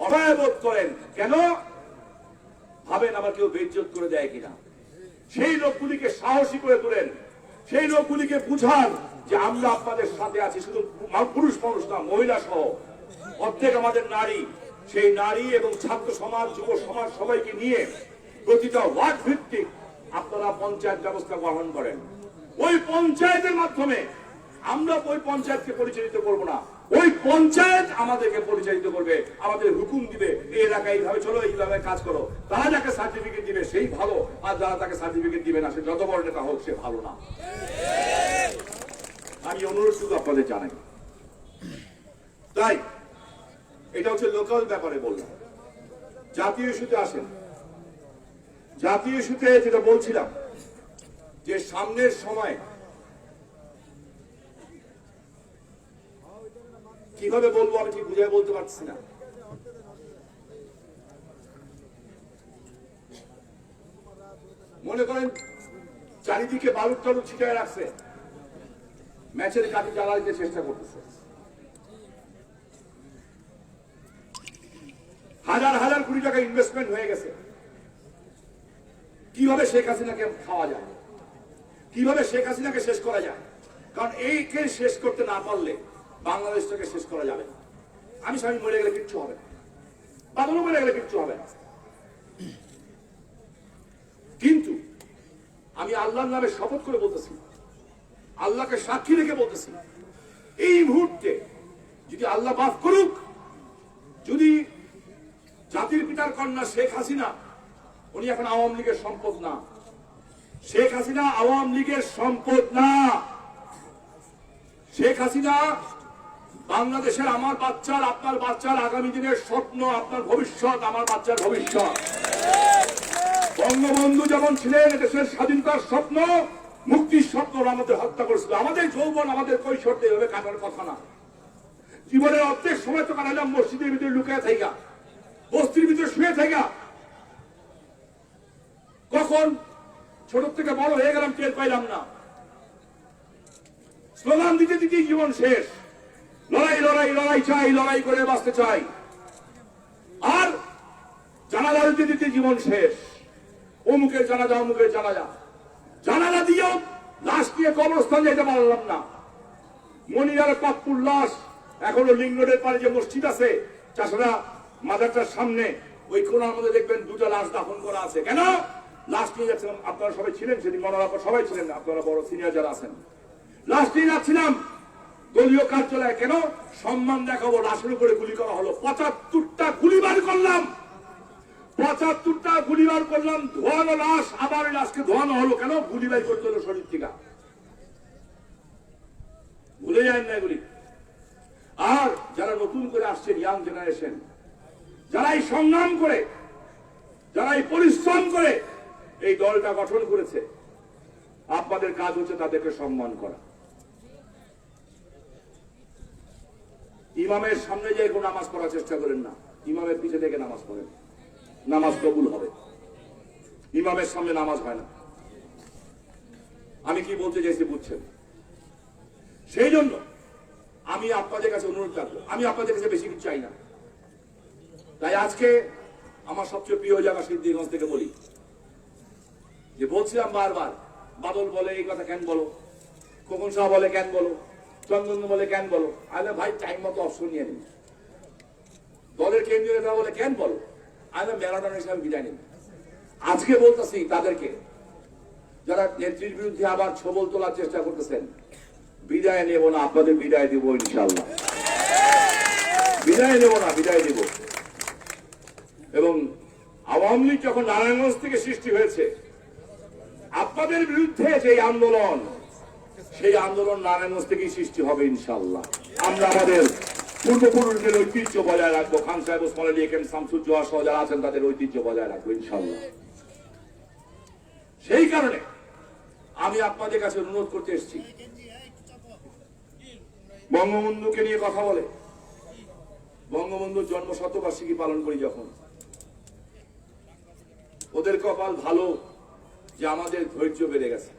[SPEAKER 1] অসহায়বোধ করেন, কেন ভাবেন আবার কেউ বেইজ্জত করে দেয় কিনা, সেই লোকগুলিকে সাহসী করে তোলেন, সেই লোকগুলিকে বুঝান যে আমরা আপনাদের সাথে আছি। শুধু পুরুষ মানুষ না, মহিলা সহ অর্ধেক আমাদের নারী। সেই নারী এবং ছাত্র সমাজ, যুব সমাজ সবাইকে নিয়ে প্রতিটা ওয়ার্ড ভিত্তিক আপনারা পঞ্চায়েত ব্যবস্থা গ্রহণ করেন। ওই পঞ্চায়েতের মাধ্যমে আমরা ওই পঞ্চায়েতকে পরিচালিত করব না, ওই পঞ্চায়েত আমাদেরকে পরিচালিত করবে, আমাদের হুকুম দিবে, এই এলাকায় এইভাবে চলো, এইভাবে কাজ করো। তারা যাকে সার্টিফিকেট দিবে সেই ভালো, আর যারা তাকে সার্টিফিকেট দিবে না সে যত বড় নেতা হোক সে ভালো না। আমি অনুরোধ শুধু আপনাদের জানাই। তাই এটা হচ্ছে লোকাল ব্যাপারে বললাম। জাতীয় ইস্যুতে আসেন। জাতীয় ইস্যুতে যেটা বলছিলাম যে সামনের সময় কিভাবে বলবো আমি ঠিক বুঝাই বলতে পারছি না। মনে করেন চারিদিকে বালুর টালু ছিটায় রাখছে, ম্যাচের কাঠি জ্বালাইতে চেষ্টা করতেছে, হাজার হাজার কোটি টাকা ইনভেস্টমেন্ট হয়ে গেছে। কিভাবে শেখ হাসিনাকে খাওয়া যায়, কিভাবে শেখ হাসিনাকে শেষ করা যায়? কারণ এইকে শেষ করতে না পারলে বাংলাদেশটাকে শেষ করা যাবে না। আমি স্বামী মরে গেলে কিচ্ছু হবে না, বাদলও মরে গেলে কিচ্ছু হবে না। কিন্তু আমি আল্লাহর নামে শপথ করে বলতেছি, আল্লাহকে সাক্ষী রেখে বলতেছি, এই মুহূর্তে যদি আল্লাহ মাফ করুক, যদি জাতির পিতার কন্যা শেখ হাসিনা, উনি এখন আওয়ামী লীগের সম্পদ না, শেখ হাসিনা আওয়ামী লীগের সম্পদ না, শেখ হাসিনা বাংলাদেশের আমার বাচ্চার, আপনার বাচ্চার আগামী দিনের স্বপ্ন, আপনার ভবিষ্যৎ, আমার বাচ্চার ভবিষ্যৎ। বঙ্গবন্ধু যেমন ছিলেন দেশের স্বাধীনতার স্বপ্ন, মুক্তির স্বপ্ন, আমাদের হত্যা করেছিল। আমাদের যৌবন, আমাদের কৈশোর এভাবে কাটার কথা না। জীবনের অর্ধেক সময় তো কাটালাম মসজিদের ভিতরে লুকায় থাকা, বস্তির ভিতরে শুয়ে থাকা। কখন ছোট থেকে বড় হয়ে গেলাম টের পাইলাম না। স্লোগান দিতে দিতে জীবন শেষ। লড়াই লড়াই লড়াই চাই, লড়াই করে বাঁচতে চাই। আর জানালা দিতে দিতে জীবন শেষ। অমুকের জানাজা, অমুকের জানাজা, জানালা দিয়েও লাশ দিয়ে কবরস্থান যেতে পারলাম না। মনিরার পাপ্পুর লাশ এখনো লিং রোডের পারে যে মসজিদ আছে, চাষারা মাজারটার সামনে, ওই কোনার মধ্যে দেখবেন দুটো লাশ দাফন করা আছে। কেন? লাশ নিয়ে যাচ্ছিলাম, আপনারা সবাই ছিলেন সেদিন, মনোরাপা সবাই ছিলেন, আপনারা বড় সিনিয়র যারা আছেন। লাশ নিয়ে যাচ্ছিলাম দলীয় কার্যালয়ে। কেন? সম্মান দেখাবো। লাশের উপরে গুলি করা হলো, ৭৫টা গুলি বার করলাম, ৭৫টা গুলি বার করলাম, ধোয়ানো লাশ, আবার লাশকে ধোয়ানো হলো। কেন? গুলি বাই করতে হলো শরীর থেকে। ভুলে যায় না এগুলি। আর যারা নতুন করে আসছেন, ইয়াং জেনারেশন, যারা এই সংগ্রাম করে, যারা এই পরিশ্রম করে এই দলটা গঠন করেছে, আপনাদের কাজ হচ্ছে তাদেরকে সম্মান করা। ইমামের সামনে যে কোনো নামাজ পড়ার চেষ্টা করেন না, ইমামের পিছে থেকে নামাজ পড়েন, নামাজ কবুল হবে। ইমামের সামনে নামাজ হয় না। আমি কি বলতে চাইছি বুঝছেন? সেই জন্য আমি আপনাদের কাছে অনুরোধ রাখবো, আমি আপনাদের কাছে বেশি কিছু চাই না। তাই আজকে আমার সবচেয়ে প্রিয় জায়গা সিদ্ধিরগঞ্জ থেকে বলি, যে বলছিলাম বারবার, বাদল বলে এই কথা কেন বলো, খোকন শাহ বলে কেন বলো, চন্দন বলে কেন বলো। আরে ভাই টাইম মতো অপশন নিয়ে নিন। দলের কেন্দ্রীয় নেতা বলে কেন বলো, আরে ম্যারাথন হিসাবে বিদায় নিন। আজকে বলতেছি তাদেরকে, যারা নেত্রীর বিরুদ্ধে আবার ছবল তোলার চেষ্টা করতেছেন, বিদায় নেব না, আপনাদের বিদায় দেবো ইনশাল্লাহ। বিদায় নেব না, বিদায় দেব। এবং আওয়ামী লীগ যখন নারায়ণগঞ্জ থেকে সৃষ্টি হয়েছে, আপনাদের বিরুদ্ধে যে আন্দোলন, সেই আন্দোলন নারায়ণগঞ্জ থেকেই সৃষ্টি হবে ইনশাল্লাহ। আমরা আমাদের পূর্বপুরুষদের ঐতিহ্য বজায় রাখবো। খান সাহেব, ওসমান আলী, এম শামসুজ্জোহা সহ যারা আছেন তাদের ঐতিহ্য বজায় রাখবো ইনশাল্লাহ। সেই কারণে আমি আপনাদের কাছে অনুরোধ করতে এসেছি, বঙ্গবন্ধুকে নিয়ে কথা বলে, বঙ্গবন্ধুর জন্ম শতবার্ষিকী পালন করি যখন, ওদের কপাল ভালো যে আমাদের ধৈর্য বেড়ে গেছে।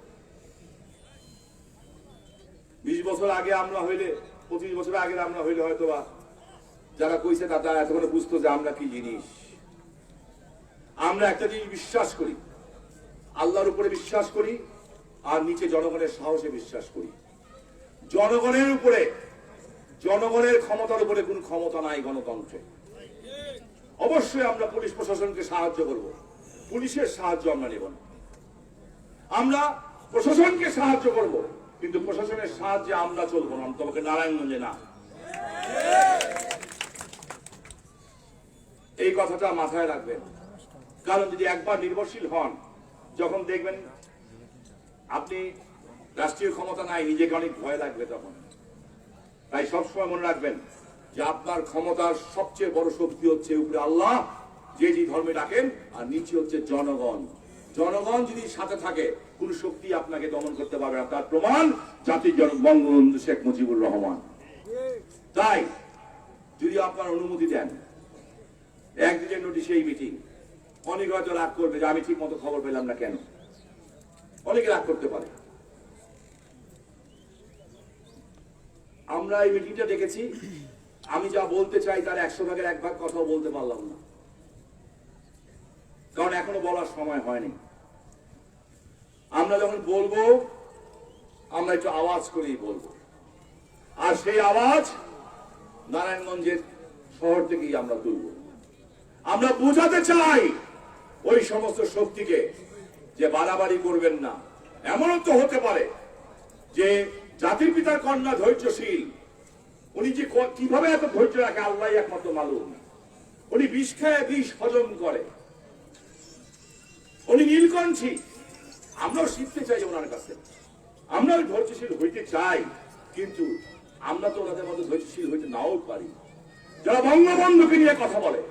[SPEAKER 1] 20 বছর আগে আমরা হইলে, 25 বছর আগে আমরা হইলে হয়তো বা যারা কইছে তারা এতক্ষণে বুঝতো যে আমরা কি জিনিস। আমরা একটা জিনিস বিশ্বাস করি, আল্লাহর উপরে বিশ্বাস করি, আর নিচে জনগণের সাহসে বিশ্বাস করি। জনগণের উপরে, জনগণের ক্ষমতার উপরে কোন ক্ষমতা নাই গণতন্ত্রে। অবশ্যই আমরা পুলিশ প্রশাসনকে সাহায্য করব, পুলিশের সাহায্য আমরা নেব না। আমরা প্রশাসনকে সাহায্য করব, কিন্তু প্রশাসনের সাহায্যে আমরা চলবো না, তোমাকে নারায়ণগঞ্জে না। এই কথাটা মাথায় রাখবেন, কারণ যদি একবার নির্ভরশীল হন, যখন দেখবেন আপনি রাষ্ট্রীয় ক্ষমতা নাই, নিজেকে অনেক ভয় লাগবে তখন। তাই সবসময় মনে রাখবেন যে আপনার ক্ষমতার সবচেয়ে বড় শক্তি হচ্ছে উপরে আল্লাহ, যে ধর্মে ডাকেন, আর নিচে হচ্ছে জনগণ। জনগণ যদি সাথে থাকে, কোন শক্তি আপনাকে দমন করতে পারবে না। তার প্রমাণ জাতির জনক বঙ্গবন্ধু শেখ মুজিবুর রহমান। তাই যদি আপনার অনুমতি দেন, একদিনের নোটিশে এই মিটিং, অনেকে হয়তো রাগ করবে যে আমি ঠিক মতো খবর পেলাম না কেন, অনেকে রাগ করতে পারে। আমরা এই মিটিংটা দেখেছি, আমি যা বলতে চাই তার 100 ভাগের 1 ভাগ কথাও বলতে পারলাম না, কারণ এখনো বলার সময় হয়নি। আমরা যখন বলবো, আমরা একটু আওয়াজ করেই বলবো, আর সেই আওয়াজ নারায়ণগঞ্জের শহর থেকেই আমরা তুলব। আমরা বোঝাতে চাই ওই সমস্ত শক্তিকে যে বাড়াবাড়ি করবেন না। এমনও তো হতে পারে যে জাতির পিতার কন্যা ধৈর্যশীল, উনি যে কিভাবে এত ধৈর্য রাখে আল্লাহ একমাত্র মালুম। উনি বিষ খায়, বিষ হজম করে, উনি নীলকণ্ঠী। আমরাও শিখতে চাই ওনার কাছে, আমরাও ধৈর্যশীল হইতে চাই, কিন্তু আমরা তো ওনাদের মধ্যে ধৈর্যশীল হইতে নাও পারি। যারা বঙ্গবন্ধুকে নিয়ে কথা বলে,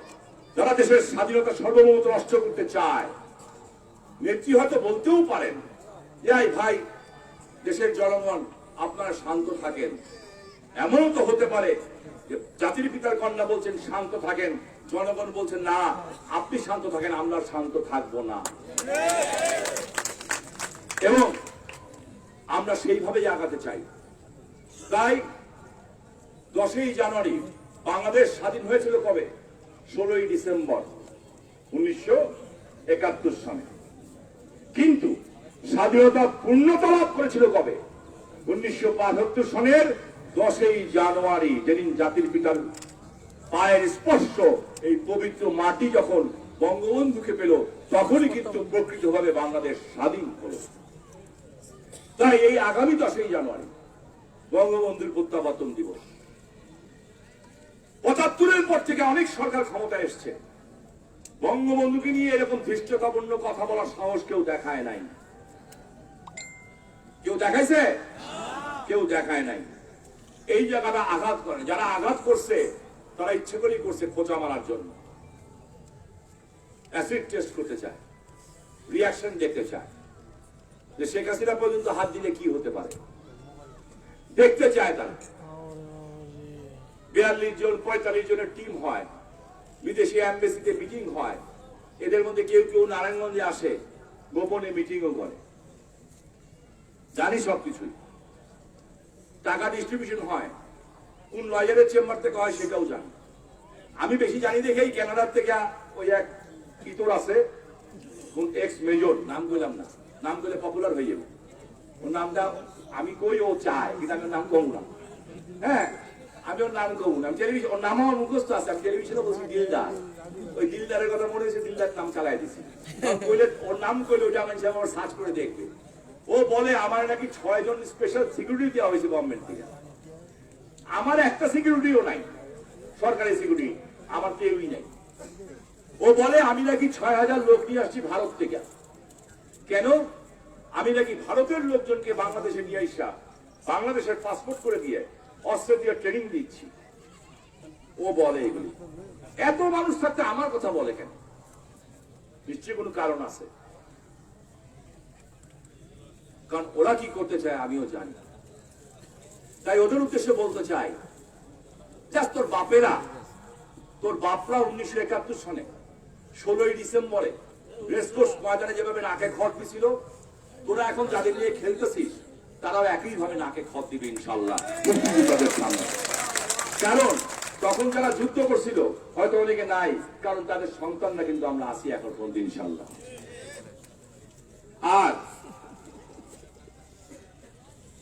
[SPEAKER 1] যারা দেশের স্বাধীনতা সার্বভৌমত্ব নষ্ট করতে চায়, নেত্রী হয়তো বলতেও পারেন যে ভাই, দেশের জনগণ আপনারা শান্ত থাকেন। এমনও তো হতে পারে যে জাতির পিতার কন্যা বলছেন শান্ত থাকেন, জনগণ বলছেন না আপনি শান্ত থাকেন, আমরা শান্ত থাকবো না। এবং আমরা সেইভাবেই আগাতে চাই। তাই 10ই জানুয়ারি বাংলাদেশ স্বাধীন হয়েছিল কবে? 16ই ডিসেম্বর 1971 সালে। কিন্তু স্বাধীনতা পূর্ণতা লাভ করেছিল কবে? 1972 সনের 10ই জানুয়ারি, যেদিন জাতির পিতার পায়ের স্পর্শ এই পবিত্র মাটি যখন বঙ্গবন্ধুকে পেল, তখনই কিন্তু প্রকৃতভাবে বাংলাদেশ স্বাধীন হল। তাই এই আগামী 10ই জানুয়ারি বঙ্গবন্ধুর প্রত্যাবর্তন দিবস। 75-এর পর থেকে অনেক সরকার ক্ষমতায় এসছে, বঙ্গবন্ধুকে নিয়ে এরকম ধৃষ্টতাপূর্ণ কথা বলার সাহস কেউ দেখায় নাই। কেউ দেখাইছে? কেউ দেখায় নাই। এই জায়গাটা আঘাত করে, যারা আঘাত করছে তারা ইচ্ছে করেই করছে খোঁচা মারার জন্য। অ্যাসিড টেস্ট করতে চায়, রিয়াকশন দেখতে চায় যে শেখ হাসিনা পর্যন্ত হাত দিলে কি হতে পারে, দেখতে চায় তারা। 42 জন 45 জনের টিম হয়, বিদেশি এমবেসিতে মিটিং হয়, এদের মধ্যে কেউ কেউ নারায়ণগঞ্জে আসে, গোপনে মিটিংও করে। জানি সবকিছুই। টাকা ডিস্ট্রিবিউশন হয়, কোন লয়ারের চেম্বার থেকে হয় সেটাও জানি। আমি বেশি জানি দেখেই কানাডার থেকে ওই এক ইতর আছে, কোন এক্স মেজর, নাম কইলাম না, নাম করলে পপুলার হয়ে যাবে। ওর নামটা আমি কই, ও চায়, কিন্তু আমি নাম কমু না। হ্যাঁ, আমি ওর নাম কমু না। আমি টেলিভিশন, ওর নাম আমার মুখস্থ আছে, আমি টেলিভিশনে বলছি দিলদার। ওই দিলদারের কথা মনে হয়েছে, দিলদার নাম চালাই দিছি। কইলে ওর নাম কইলে ওটা আমি আমার সার্চ করে দেখবে। ও বলে আমার নাকি 6 জন স্পেশাল সিকিউরিটি দেওয়া হয়েছে গভর্নমেন্ট থেকে। আমার একটা সিকিউরিটিও নাই, সরকারি সিকিউরিটি আমার কেউই নাই। ও বলে আমি নাকি 6000 লোক নিয়ে আসছি ভারত থেকে। কেন? আমি নাকি ভারতের লোকজনকে বাংলাদেশে নিয়ে আসা, বাংলাদেশের পাসপোর্ট করে দিয়ে অস্ত্র দিয়ে ট্রেনিং দিচ্ছি। ও বলে এগুলি। এত মানুষ থাকতে আমার কথা বলে কেন? নিশ্চয়ই কোনো কারণ আছে, কারণ ওরা কি করতে চায় আমিও জানি। তাই ওদের উদ্দেশ্যে বলতে চাই, তোর বাপেরা, তোর বাপরা 1971 সনে 16ই ডিসেম্বরে রেসকোর্স ময়দানে যেভাবে নাকে খড় দিছিল, তোরা এখন যাদের নিয়ে খেলতেছিস তারাও একইভাবে নাকে খড় দিবে ইনশাল্লাহ মুক্তিযোদ্ধাদের সামনে। কারণ তখন যারা যুদ্ধ করছিল হয়তো অনেকে নাই, কারণ তাদের সন্তানরা কিন্তু আমরা আসি এখন পর্যন্ত ইনশাল্লাহ। আর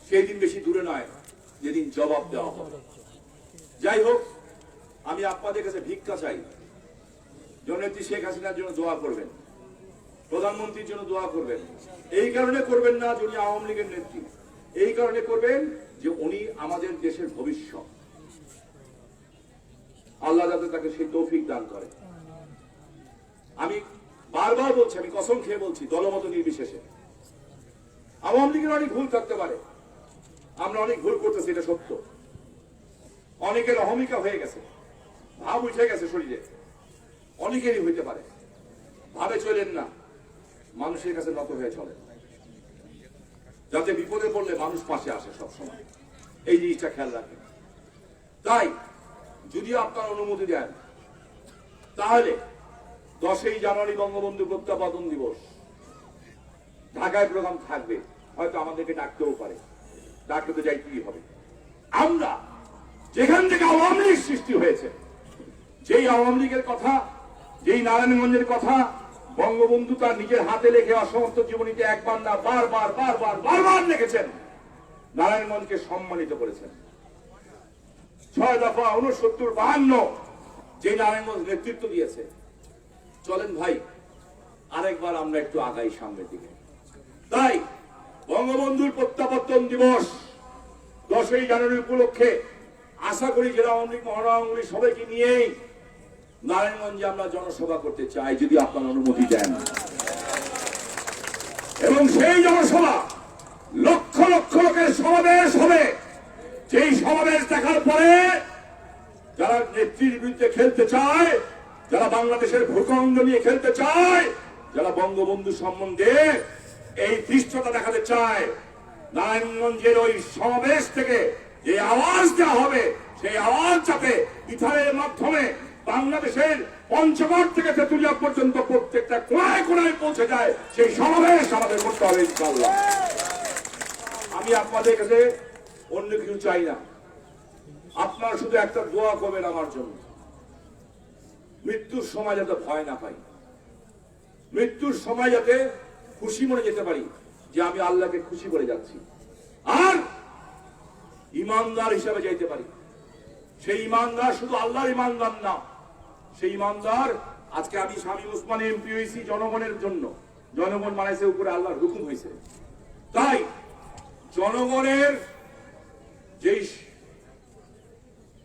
[SPEAKER 1] সেই দিন বেশি দূরে নয় যেদিন জবাব দেওয়া হবে। যাই হোক, আমি আপনাদের কাছে ভিক্ষা চাই, জননেত্রী শেখ হাসিনার জন্য দোয়া করবেন, প্রধানমন্ত্রীর জন্য দোয়া করবেন। এই কারণে করবেন না যে উনি আওয়ামী লীগের নেত্রী, এই কারণে করবেন যে উনি আমাদের দেশের ভবিষ্যৎ। আল্লাহ যাতে তাকে সেই তৌফিক দান করে। আমি বারবার বলছি, আমি কসম খেয়ে বলছি, দলমত নির্বিশেষে আওয়ামী লীগের অনেক ভুল থাকতে পারে, আমরা অনেক ভুল করতেছি, এটা সত্য। অনেকের অহমিকা হয়ে গেছে, ভাব উঠে গেছে শরীরে, অনেকেরই হইতে পারে। ভাবে চলেন না, মানুষের কাছে নত হয়ে চলেন, যাতে বিপদে পড়লে মানুষ পাশে আসে সবসময়, এই জিনিসটা খেয়াল রাখেন। তাই যদি আপনার অনুমতি দেন, তাহলে 10ই জানুয়ারি বঙ্গবন্ধু প্রত্যাবর্তন দিবস ঢাকায় প্রোগ্রাম থাকবে, হয়তো আমাদেরকে ডাকতেও পারে, ডাকতে তো যাইতেই হবে। আমরা যেখান থেকে আওয়ামী লীগ সৃষ্টি হয়েছে, যেই আওয়ামী লীগের কথা, যেই নারায়ণগঞ্জের কথা বঙ্গবন্ধু তার নিজের হাতে লেখে অসমাপ্ত জীবনীতে একবার না বারবার বারবার বারবার লিখেছেন, নারায়ণগঞ্জকে সম্মানিত করেছেন। 6 দফা 69 52 যে নারায়ণগঞ্জ নেতৃত্ব দিয়েছে। চলেন ভাই আরেকবার আমরা একটু আগাই সামনের দিকে। তাই বঙ্গবন্ধুর প্রত্যাবর্তন দিবস 10ই জানুয়ারি উপলক্ষে আশা করি জেলা আওয়ামী লীগ, মহানগর আওয়ামী লীগ সবাইকে নিয়েই নারায়ণগঞ্জে আমরা জনসভা করতে চাই, যদি আপনার অনুমতি দেন। এবং সেই জনসভা লক্ষ লক্ষ লোকের সমাবেশ হবে। যেই সমাবেশ দেখার পরে যারা নেত্রীর বিরুদ্ধে খেলতে চায়, যারা বাংলাদেশের ভূখণ্ড নিয়ে খেলতে চায়, যারা বঙ্গবন্ধু সম্বন্ধে এই দৃশ্যটা দেখাতে চায়, নারায়ণগঞ্জের ওই সমাবেশ থেকে যে আওয়াজ দেওয়া হবে, সেই আওয়াজ যাতে ইথারের মাধ্যমে বাংলাদেশের পঞ্চগড় থেকে তেতুলিয়া পর্যন্ত প্রত্যেকটা কোনায় কোনায় পৌঁছে যায়, সেই সমাবেশ আমাদের করতে হবে ইনশাআল্লাহ। আমি আপনাদের কাছে অন্য কিছু চাই না, আপনারা শুধু একটা দোয়া করবেন আমার জন্য, মৃত্যুর সময় যাতে ভয় না পাই, মৃত্যুর সময় যাতে খুশি মনে যেতে পারি যে আমি আল্লাহকে খুশি করে যাচ্ছি, আর ইমানদার হিসাবে যাইতে পারি। সেই ইমানদার শুধু আল্লাহর ইমানদার না, সেই ইমানদার আজকে আমি স্বামী ওসমানী এমপি হয়েছি জনগণের জন্য, জনগণ মানাইছে উপরে আল্লাহর হুকুম হয়েছে। তাই জনগণের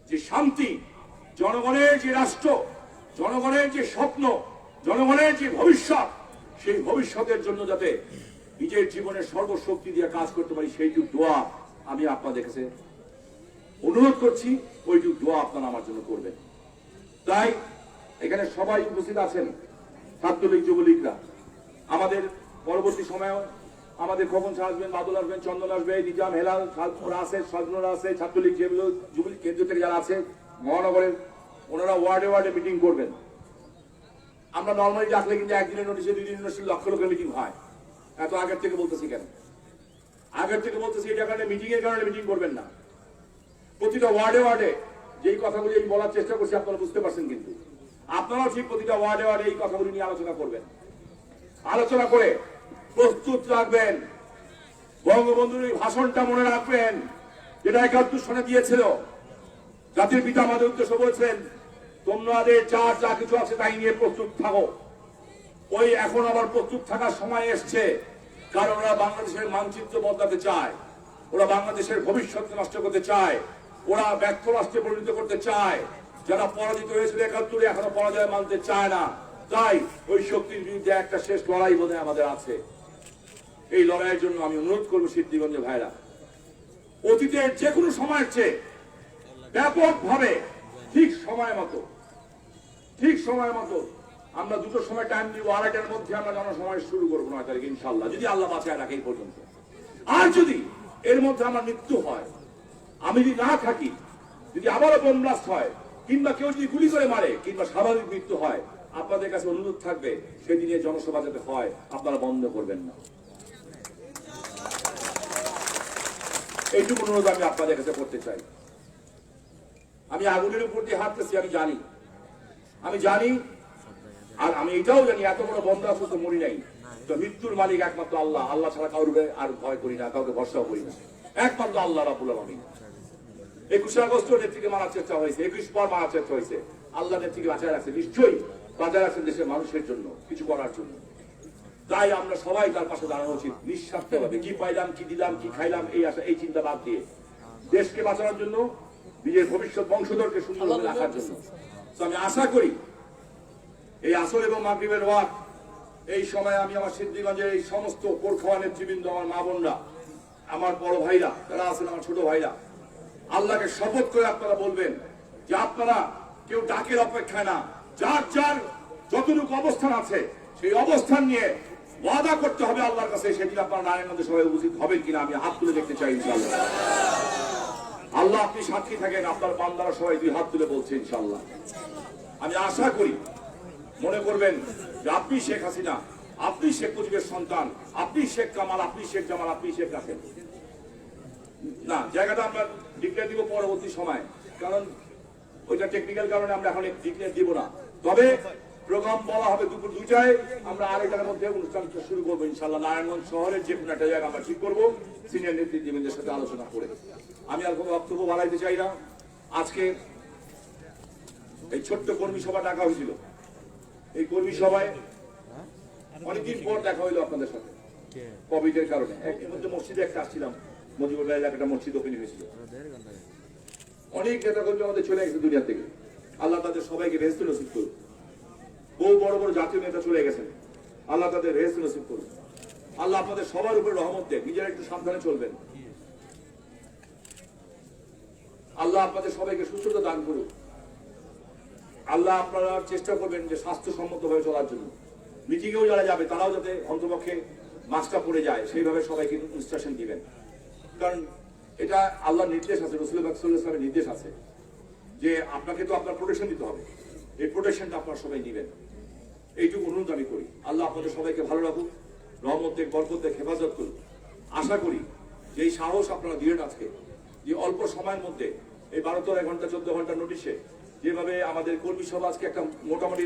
[SPEAKER 1] যে শান্তি, জনগণের যে রাষ্ট্র, জনগণের যে স্বপ্ন, জনগণের যে ভবিষ্যৎ, সেই ভবিষ্যতের জন্য যাতে নিজের জীবনের সর্বশক্তি দিয়ে কাজ করতে পারি, সেইটুকু দোয়া আমি আপনাদের কাছে অনুরোধ করছি, ওইটুকু দোয়া আপনারা আমার জন্য করবেন। তাই এখানে সবাই উপস্থিত আছেন, ছাত্রলীগ যুবলীগরা। আমাদের পরবর্তী সময়েও আমাদের খোকন স্যার আসবেন, বাদল আসবেন, চন্দন আসবে, নিজাম, হেলাল, ওরা আছে, সাজনুরা আছে, ছাত্রলীগ যেগুলো যুবলীগ কেন্দ্র থেকে যারা আছে মহানগরের, ওনারা ওয়ার্ডে ওয়ার্ডে মিটিং করবেন। আমরা নর্মালি ডাকলে কিন্তু একদিনের নোটিশে, 2 দিনের নোটিশে লক্ষ লোকের মিটিং হয়। এত আগের থেকে বলতেছি কেন? আগের থেকে বলতেছি এটা কারণে, মিটিং এর কারণে মিটিং করবেন না। প্রতিটা ওয়ার্ডে ওয়ার্ডে যেই কথাগুলি আমি বলার চেষ্টা করছি আপনারা বুঝতে পারছেন, কিন্তু আপনারাও ঠিক প্রতিটা ওয়ার্ডে ওয়ার্ডে এই কথাগুলি নিয়ে আলোচনা করবেন। আলোচনা করে প্রস্তুত রাখবেন, বঙ্গবন্ধুর এই ভাষণটা মনে রাখবেন, যেটা 71 সনে দিয়েছিল। জাতির পিতা আমাদের উদ্দেশ্য বলেছেন, তোমাদের যা কিছু আছে তাই নিয়ে প্রস্তুত থাকো। ওই এখন আবার প্রস্তুত থাকার সময় এসছে, কারণ ওরা বাংলাদেশের মানচিত্র বদলাতে চায়, ওরা বাংলাদেশের ভবিষ্যৎ নষ্ট করতে চায়, ওরা ব্যর্থ রাষ্ট্রে পরিণত করতে চায়। যারা পরাজিত হয়েছিল 71, এখনো পরাজয় মানতে চায় না। তাই ওই শক্তির বিরুদ্ধে একটা শেষ লড়াই বোধহয় আমাদের আছে। এই লড়াইয়ের জন্য আমি অনুরোধ করবো সিদ্ধিগঞ্জের ভাইরা, অতীতের যে কোনো সময়ের চেয়ে ব্যাপকভাবে ঠিক সময় মতো আমরা 2টোর সময় টাইম দিব, 2:30টার মধ্যে আমরা জনসমাবেশ শুরু করবো 9 তারিখ ইনশাল্লাহ, যদি আল্লাহ বাঁচায় রাখে এই পর্যন্ত। আর যদি এর মধ্যে আমার মৃত্যু হয়, আমি যদি না থাকি, যদি আবারও বোম ব্লাস্ট হয়, কিংবা কেউ যদি গুলি করে মারে, কিংবা স্বাভাবিক মৃত্যু হয়, আপনাদের কাছে অনুরোধ থাকবে সেদিনে জনসভা যাতে হয় আপনারা বন্ধ করবেন না। এইটুকু অনুরোধ আমি আপনাদের কাছে করতে চাই। আমি আগুনের উপর দিয়ে হাঁটতেছি, আমি জানি, আর আমি এটাও জানি এত বড় বন্ধ আসলে তো মরি নাই। তো মৃত্যুর মালিক একমাত্র আল্লাহ, আল্লাহ ছাড়া কাউকে আর ভয় করি না, কাউকে ভরসাও করি না, একমাত্র আল্লাহ রাব্বুল আলামিন। 21 আগস্ট নেত্রীকে মারার চেষ্টা হয়েছে, 21 পর মারার চেষ্টা হয়েছে, আল্লাহ নেত্রীকে বাঁচায় রাখছে, নিশ্চয়ই বাঁচায় রাখছেন দেশের মানুষের জন্য, কিছু করার জন্য। তাই আমরা সবাই তার পাশে দাঁড়ানো উচিত নিঃস্বার্থভাবে। কি পাইলাম, কি দিলাম, কি খাইলাম, এই আশা, এই চিন্তা বাদ দিয়ে দেশকে বাঁচানোর জন্য, নিজের ভবিষ্যৎ বংশধরকে সুন্দরভাবে রাখার জন্য। তো আমি আশা করি এই আসর এবং মাগরিবের ওয়াক্ত এই সময় আমি আমার সিদ্ধিগঞ্জের এই সমস্ত পোরখাওয়া নেতৃবৃন্দ, আমার মা বোনরা, আমার বড় ভাইরা যারা আছেন, আমার ছোট ভাইরা, আল্লাহকে শপথ করে আপনারা বলবেন যে আপনারা কেউ ডাকের অপেক্ষায় না, যার যার যতটুকু অবস্থান আছে সেই অবস্থান নিয়ে ওয়াদা করতে হবে আল্লাহর কাছে। সেদিন আপনারা নারায়ণগঞ্জে সবাই উপস্থিত হবেন কিনা আমি হাত তুলে দেখতে চাই ইনশাআল্লাহ। আল্লাহ আপনি সাক্ষী থাকেন, আপনার বান্দারা সবাই দুই হাত তুলে বলছে ইনশাআল্লাহ। আমি আশা করি মনে করবেন যে আপনি শেখ হাসিনা, আপনি শেখ মুজিবের সন্তান, আপনি শেখ কামাল, আপনি শেখ জামাল, আপনি শেখ রাসেল। না, জায়গাটা আমরা ডিক্লেয়ার দিব পরবর্তী সময়, কারণ ওইটা টেকনিক্যাল কারণে আমরা এখন ডিক্লেয়ার দিব না। তবে প্রোগ্রাম বলা হবে দুপুর 2টায়, আমরা আড়াইটার মধ্যে অনুষ্ঠানটা শুরু করবো ইনশাআল্লাহ। নারায়ণগঞ্জ শহরের যে কোনো একটা জায়গা আমরা ঠিক করবো সিনিয়র নেতৃত্ববৃন্দের সাথে আলোচনা করে। আমি আর কোনো বক্তব্য বাড়াইতে চাই না। আজকে এই ছোট্ট কর্মী সভা ডাকা হয়েছিল। এই কর্মী সভায় অনেকদিন পর দেখা হইলো আপনাদের সাথে কোভিডের কারণে। এর মধ্যে মসজিদে একটা আসছিলাম, মজিবুল্লাহ এলাকাটা মসজিদ ওপেন হয়েছিল। অনেক নেতা কর্মী আমাদের চলে গেছে দুনিয়া থেকে, আল্লাহ তাদের সবাইকে বেহেশত নসিব করুন। বহু বড় বড় জাতীয় নেতা চলে গেছেন, আল্লাহ তাদের বেহেশত নসিব করুন। আল্লাহ আপনাদের সবার উপরে রহমত দেন, নিজেরা একটু সাবধানে চলবেন। আল্লাহ আপনাদের সবাইকে সুস্থতা দান করুন। আল্লাহ আপনারা চেষ্টা করবেন যে স্বাস্থ্যসম্মত ভাবে চলার জন্য। মিটিংয়েও যারা যাবে তারাও যাতে অন্তপক্ষে মাস্কটা পরে যায় সেইভাবে সবাইকে ইনস্ট্রাকশন দিবেন, কারণ এটা আল্লাহর নির্দেশ আছে, রাসূল পাক সাল্লাল্লাহু আলাইহি ওয়াসাল্লামের নির্দেশ আছে যে আপনাকে তো আপনার প্রোটেকশন দিতে হবে। এই প্রোটেকশনটা আপনারা সবাই নেবেন, এইটুকু অনুরোধ আমি করি। আল্লাহ আপনাদের সবাইকে ভালো রাখুক, রহমত দেখ, বরকত দেখ, হেফাজত করুন। আশা করি যে এই সাহস আপনারা দিলেন আজকে, যে অল্প সময়ের মধ্যে এই 12-13 ঘন্টা 14 ঘন্টা নোটিশে যেভাবে আমাদের কর্মী সভা আজকে একটা মোটামুটি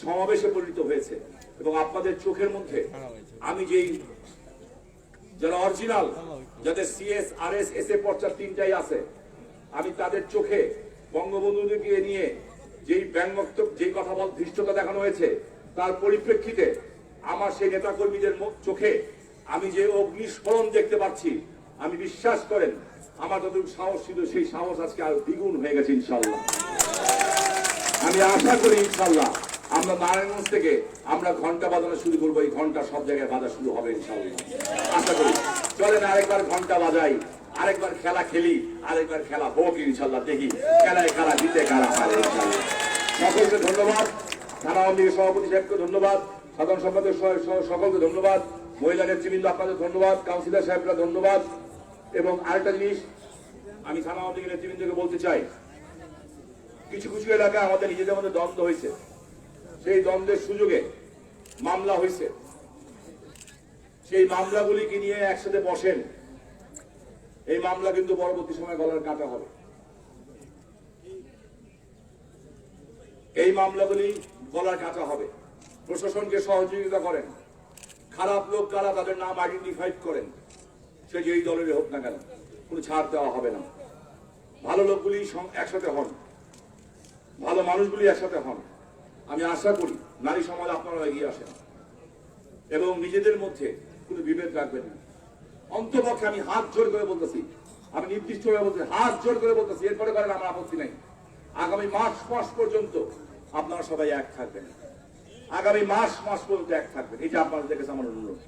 [SPEAKER 1] সমাবেশে পরিণত হয়েছে, এবং আপনাদের চোখের মধ্যে আমি যেই যারা অরিজিনাল, যাদের CS, RS, SA পর্চা 3টাই আছে, আমি তাদের চোখে বঙ্গবন্ধুকে নিয়ে যেই ব্যঙ্গোক্ত যেই কথা বল ধৃষ্টতা দেখানো হয়েছে, তার পরিপ্রেক্ষিতে আমার সেই নেতা কর্মীদের চোখে আমি যে অগ্নিস্ফোরণ দেখতে পাচ্ছি, আমি বিশ্বাস করেন আমার যতটুকু সাহস ছিল সেই সাহস আজকে আর দ্বিগুণ হয়ে গেছে ইনশাআল্লাহ। আমি আশা করি ইনশাআল্লাহ আমরা নারায়ণগঞ্জ থেকে আমরা ঘন্টা বাজানো শুরু করবো, এই ঘন্টা সব জায়গায় বাজা শুরু হবে ইনশাআল্লাহ। আশা করি চলেন আরেকবার ঘন্টা বাজাই, আরেকবার খেলা খেলি, আরেকবার খেলা হোক ইনশাআল্লাহ। দেখি খেলায় কারা জিতে কারা হারে ইনশাআল্লাহ। সকলকে ধন্যবাদ, থানা আওয়ামী লীগের সভাপতি সাহেবকে ধন্যবাদ, সাধারণ সম্পাদক সকলকে ধন্যবাদ, মহিলা নেতৃবৃন্দ আপনাদের ধন্যবাদ, কাউন্সিলর সাহেবরা ধন্যবাদ। এবং আরেকটা জিনিস আমি থানা আওয়ামী লীগের নেতৃবৃন্দকে বলতে চাই, কিছু কিছু এলাকায় আমাদের নিজেদের মধ্যে দ্বন্দ্ব হয়েছে, সেই দ্বন্দ্বের সুযোগে মামলা হয়েছে, সেই মামলাগুলিকে নিয়ে একসাথে বসেন। এই মামলা কিন্তু পরবর্তী সময় গলার কাটা হবে। এই মামলাগুলি গলার কাটা হবে। প্রশাসনকে সহযোগিতা করেন, খারাপ লোক কারা তাদের নাম আইডেন্টিফাইড করেন, সে যেই দলের হোক না কেন, কোনো ছাড় দেওয়া হবে না। ভালো লোকগুলি একসাথে হন, ভালো মানুষগুলি একসাথে হন। আমি আশা করি নারী সমাজ আপনারা এগিয়ে আসেন এবং নিজেদের মধ্যে কোনো বিভেদ রাখবেন না। অন্তপক্ষে আমি হাত জোর করে বলতেছি, আমি নির্দিষ্টভাবে বলতে হাত জোর করে বলতেছি, এরপরে করেন আমার আপত্তি নাই। আগামী মাস পর্যন্ত আপনারা সবাই এক থাকবেন, আগামী মাস পর্যন্ত এক থাকবেন, এই যে আপনাদের কাছে আমার অনুরোধ।